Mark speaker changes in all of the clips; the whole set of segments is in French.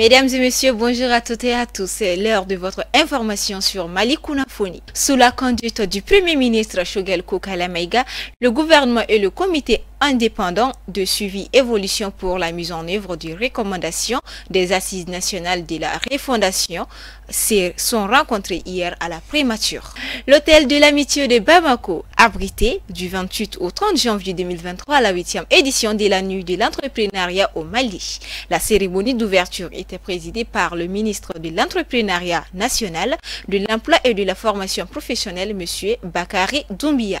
Speaker 1: Mesdames et messieurs, bonjour à toutes et à tous. C'est l'heure de votre information sur Malicouna Foni. Sous la conduite du Premier ministre Choguel Kokala Maïga, le gouvernement et le comité indépendant de suivi évolution pour la mise en œuvre des recommandations des assises nationales de la refondation se sont rencontrés hier à la Prémature. L'hôtel de l'amitié de Bamako, abrité du 28 au 30 janvier 2023 à la 8e édition de la nuit de l'entrepreneuriat au Mali. La cérémonie d'ouverture était présidée par le ministre de l'entrepreneuriat national, de l'emploi et de la formation professionnelle, M. Bakari Doumbia.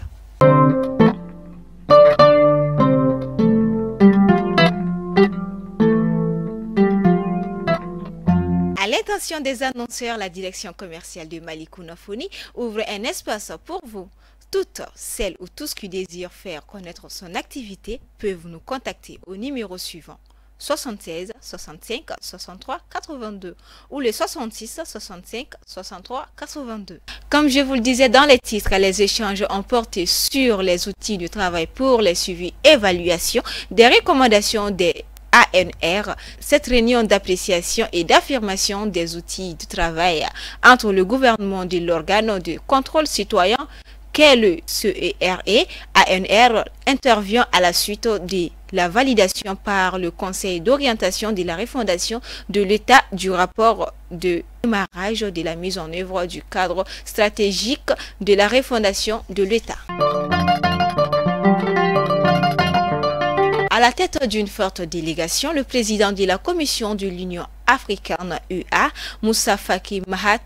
Speaker 1: À l'intention des annonceurs, la direction commerciale de Malicouna Foni ouvre un espace pour vous. Toutes celles ou tous qui désirent faire connaître son activité peuvent nous contacter au numéro suivant 76 65 63 82 ou le 66 65 63 82. Comme je vous le disais dans les titres, les échanges ont porté sur les outils de travail pour les suivis et évaluations des recommandations des ANR, cette réunion d'appréciation et d'affirmation des outils de travail entre le gouvernement de l'organe de contrôle citoyen qu'est le CERE, ANR, intervient à la suite de la validation par le Conseil d'orientation de la refondation de l'État du rapport de démarrage de la mise en œuvre du cadre stratégique de la refondation de l'État. À la tête d'une forte délégation, le président de la Commission de l'Union africaine UA, Moussa Faki Mahat,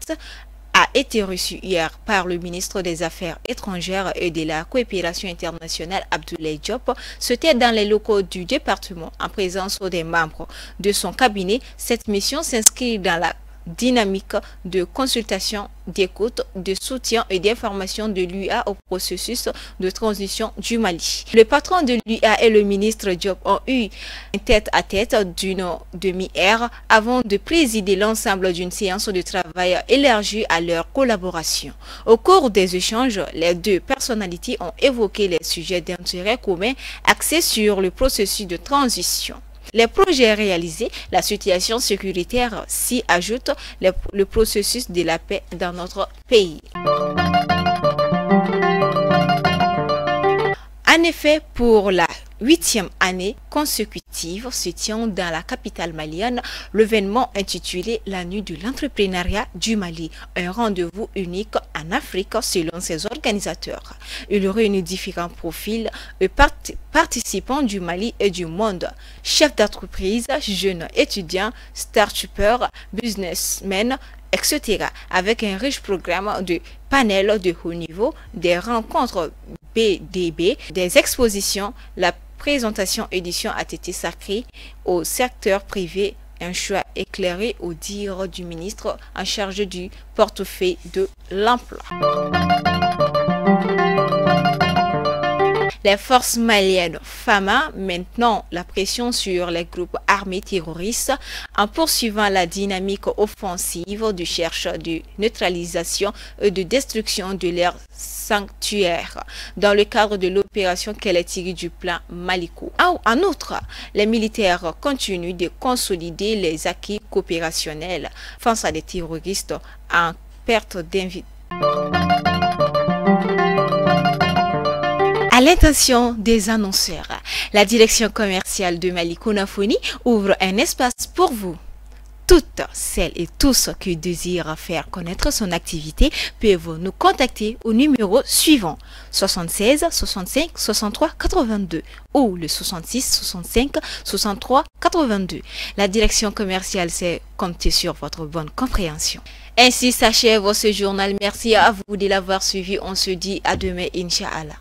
Speaker 1: a été reçu hier par le ministre des Affaires étrangères et de la coopération internationale Abdoulaye Diop. C'était dans les locaux du département en présence des membres de son cabinet. Cette mission s'inscrit dans la dynamique de consultation, d'écoute, de soutien et d'information de l'UA au processus de transition du Mali. Le patron de l'UA et le ministre Diop ont eu un tête-à-tête d'une demi-heure avant de présider l'ensemble d'une séance de travail élargie à leur collaboration. Au cours des échanges, les deux personnalités ont évoqué les sujets d'intérêt commun axés sur le processus de transition. Les projets réalisés, la situation sécuritaire s'y ajoute, le processus de la paix dans notre pays. En effet, pour la 8e année consécutive se tient dans la capitale malienne l'événement intitulé La nuit de l'entrepreneuriat du Mali, un rendez-vous unique en Afrique selon ses organisateurs. Il réunit différents profils et participants du Mali et du monde, chefs d'entreprise, jeunes étudiants, start-upers, businessmen, etc. avec un riche programme de panels de haut niveau, des rencontres BDB, des expositions, la présentation édition a été sacrée au secteur privé, un choix éclairé au dire du ministre en charge du portefeuille de l'emploi. Les forces maliennes FAMA maintenant la pression sur les groupes armés terroristes en poursuivant la dynamique offensive de recherche de neutralisation et de destruction de leurs sanctuaires dans le cadre de l'opération qu'elle est tirée du plan Maliko. En outre, les militaires continuent de consolider les acquis coopérationnels face à des terroristes en perte d'invité. À l'intention des annonceurs, la direction commerciale de Malicouna Foni ouvre un espace pour vous. Toutes celles et tous qui désirent faire connaître son activité peuvent nous contacter au numéro suivant 76 65 63 82 ou le 66 65 63 82. La direction commerciale sait compter sur votre bonne compréhension. Ainsi s'achève ce journal. Merci à vous de l'avoir suivi. On se dit à demain, Inch'Allah.